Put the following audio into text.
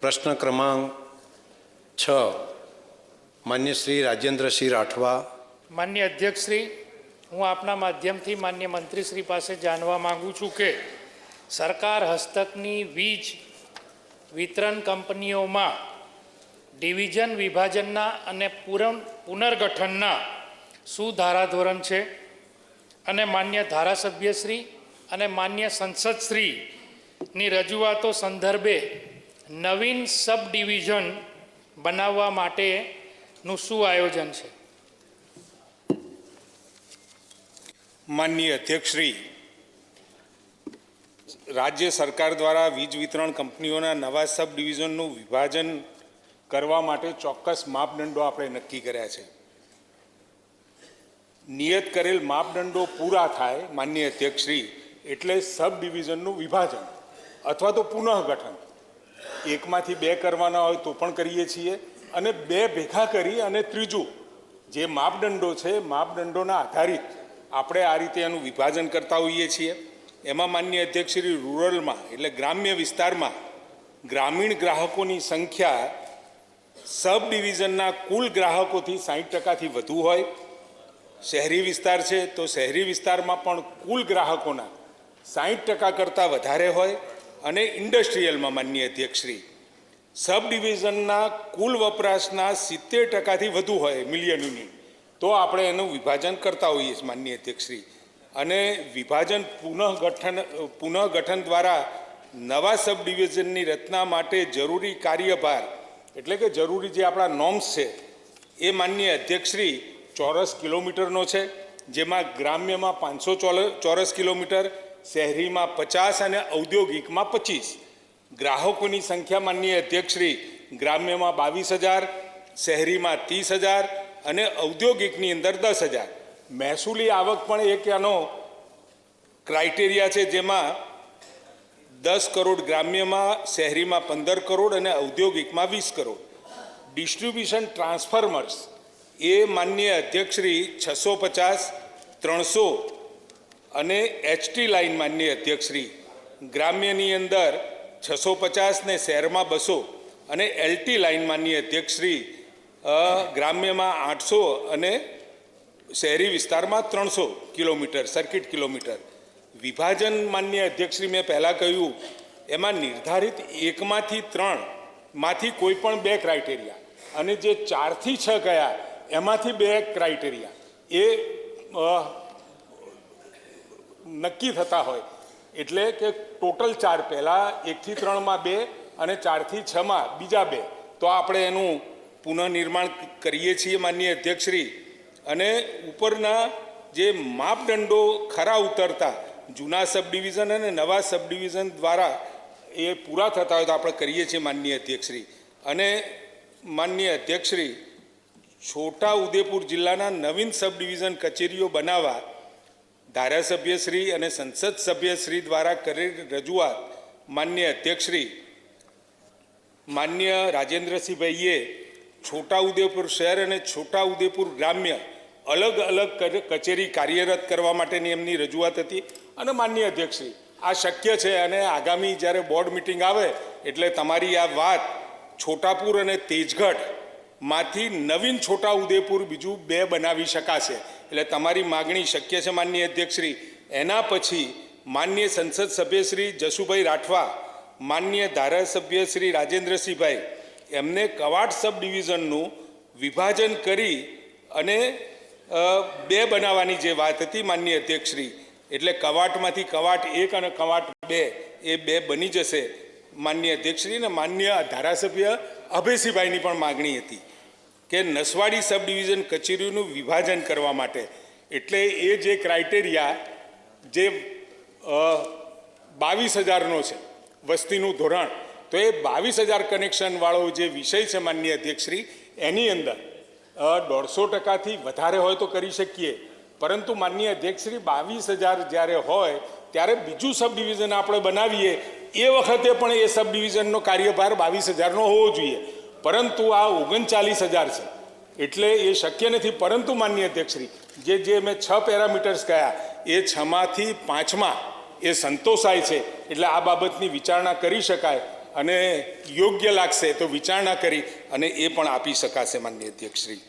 પ્રશ્ન ક્રમાંક 6 માન્ય શ્રી રાજેન્દ્રસિંહ રાઠવા. માન્ય અધ્યક્ષશ્રી, હું આપના માધ્યમથી માન્ય મંત્રીશ્રી પાસે જાણવા માગું છું કે સરકાર હસ્તકની વીજ વિતરણ કંપનીઓમાં ડિવિઝન વિભાજનના અને પુનર્ગઠનના શું ધારાધોરણ છે અને માન્ય ધારાસભ્યશ્રી અને માન્ય સંસદશ્રીની રજૂઆતો સંદર્ભે નવીન સબ ડિવિઝન બનાવવા માટેનું શું આયોજન છે? માનનીય અધ્યક્ષશ્રી, રાજ્ય સરકાર દ્વારા વીજ વિતરણ કંપનીઓના નવા સબ ડિવિઝનનું વિભાજન કરવા માટે ચોક્કસ માપદંડો આપણે નક્કી કર્યા છે. નિયત કરેલ માપદંડો પૂરા થાય માનનીય અધ્યક્ષશ્રી એટલે સબ ડિવિઝનનું વિભાજન અથવા તો પુનઃગઠન. એકમાંથી બે કરવાના હોય તો પણ કરીએ છીએ અને બે ભેગા કરી અને ત્રીજું જે માપદંડો છે માપદંડોના આધારિત આપણે આ રીતે એનું વિભાજન કરતા હોઈએ છીએ. એમાં માનનીય અધ્યક્ષશ્રી રૂરલમાં એટલે ગ્રામ્ય વિસ્તારમાં ગ્રામીણ ગ્રાહકોની સંખ્યા સબ ડિવિઝનના કુલ ગ્રાહકોથી 60%થી વધુ હોય. શહેરી વિસ્તાર છે તો શહેરી વિસ્તારમાં પણ કુલ ગ્રાહકોના 60% કરતાં વધારે હોય. અને ઇન્ડસ્ટ્રીયલમાં માનનીય અધ્યક્ષશ્રી સબ ડિવિઝનના કુલ વપરાશના 70%થી વધુ હોય મિલિયન યુનિટ, તો આપણે એનું વિભાજન કરતા હોઈએ છીએ માનનીય અધ્યક્ષશ્રી. અને વિભાજન પુનઃગઠન દ્વારા નવા સબ ડિવિઝનની રચના માટે જરૂરી કાર્યભાર એટલે કે જરૂરી જે આપણા નોર્મ્સ છે એ માનનીય અધ્યક્ષશ્રી ચોરસ કિલોમીટરનો છે, જેમાં ગ્રામ્યમાં 500 ચોરસ કિલોમીટર, શહેરીમાં 50 અને ઔદ્યોગિકમાં 25. ગ્રાહકોની સંખ્યા માનનીય અધ્યક્ષશ્રી ગ્રામ્યમાં 22,000, શહેરીમાં 30,000 અને ઔદ્યોગિકની અંદર 10,000. મહેસૂલી આવક પણ એક આનો ક્રાઇટેરિયા છે, જેમાં 10 કરોડ ગ્રામ્યમાં, શહેરીમાં 15 કરોડ અને ઔદ્યોગિકમાં 20 કરોડ. ડિસ્ટ્રીબ્યુશન ટ્રાન્સફોર્મર્સ એ માનનીય અધ્યક્ષશ્રી 650, 300 અને એચટી લાઇન માનનીય અધ્યક્ષશ્રી ગ્રામ્યની અંદર 650 ને શહેરમાં 200 અને એલટી લાઇન માનનીય અધ્યક્ષશ્રી ગ્રામ્યમાં 800 અને શહેરી વિસ્તારમાં 300 કિલોમીટર સર્કિટ કિલોમીટર. વિભાજન માનનીય અધ્યક્ષશ્રી મેં પહેલાં કહ્યું એમાં નિર્ધારિત 1માંથી 3માંથી કોઈ પણ 2 ક્રાઇટેરિયા અને જે 4થી 6 ગયા એમાંથી 2 ક્રાઇટેરિયા એ નક્કી થતા હોય. એટલે કે ટોટલ 4 પહેલાં 1થી 3માં 2 અને 4થી 6માં બીજા 2, તો આપણે એનું પુનઃનિર્માણ કરીએ છીએ માનનીય અધ્યક્ષશ્રી. અને ઉપરના જે માપદંડો ખરા ઉતરતા જૂના સબ ડિવિઝન અને નવા સબ ડિવિઝન દ્વારા એ પૂરા થતા હોય તો આપણે કરીએ છીએ માનનીય અધ્યક્ષશ્રી. અને માનનીય અધ્યક્ષશ્રી, છોટા ઉદેપુર જિલ્લાના નવીન સબ ડિવિઝન કચેરીઓ બનાવવા ધારાસભ્યશ્રી અને સંસદ સભ્યશ્રી દ્વારા કરેલ રજૂઆત માનનીય અધ્યક્ષશ્રી માન્ય રાજેન્દ્રસિંહભાઈએ છોટા ઉદેપુર શહેર અને છોટા ઉદેપુર ગ્રામ્ય અલગ અલગ કચેરી કાર્યરત કરવા માટેની એમની રજૂઆત હતી. અને માનનીય અધ્યક્ષશ્રી, આ શક્ય છે અને આગામી જ્યારે બોર્ડ મિટિંગ આવે એટલે તમારી આ વાત છોટાપુર અને તેજગઢમાંથી નવીન છોટા ઉદેપુર બીજું 2 બનાવી શકાશે. એટલે તમારી માગણી શક્ય છે માનનીય અધ્યક્ષશ્રી. એના પછી માનનીય સંસદ સભ્યશ્રી જશુભાઈ રાઠવા, માનનીય ધારાસભ્ય શ્રી રાજેન્દ્રસિંહભાઈ એમને કવાટ સબ ડિવિઝનનું વિભાજન કરી અને 2 બનાવવાની જે વાત હતી માનનીય અધ્યક્ષશ્રી, એટલે કવાટમાંથી કવાટ 1 અને કવાટ 2 એ 2 બની જશે માનનીય અધ્યક્ષશ્રી. અને માન્ય ધારાસભ્ય અભયસિંહભાઈની પણ માગણી હતી કે નસવાડી સબ ડિવિઝન કચેરીનું વિભાજન કરવા માટે. એટલે એ જે ક્રાઇટેરિયા જે 22,000નો છે વસ્તીનું ધોરણ, તો એ 22,000 કનેક્શનવાળો જે વિષય છે માનનીય અધ્યક્ષશ્રી એની અંદર 150%થી વધારે હોય તો કરી શકીએ. પરંતુ માનનીય અધ્યક્ષશ્રી 22,000 જ્યારે હોય ત્યારે બીજું સબ ડિવિઝન આપણે બનાવીએ એ વખતે પણ એ સબ ડિવિઝનનો કાર્યભાર 22,000નો હોવો જોઈએ. પરંતુ આ 39,000 છે એટલે એ શક્ય નથી. પરંતુ માનનીય અધ્યક્ષશ્રી જે મેં 6 પેરામીટર્સ કહ્યા એ 6માંથી 5માં એ સંતોષાય છે એટલે આ બાબતની વિચારણા કરી શકાય અને યોગ્ય લાગશે તો વિચારણા કરી અને એ પણ આપી શકાશે માનનીય અધ્યક્ષશ્રી.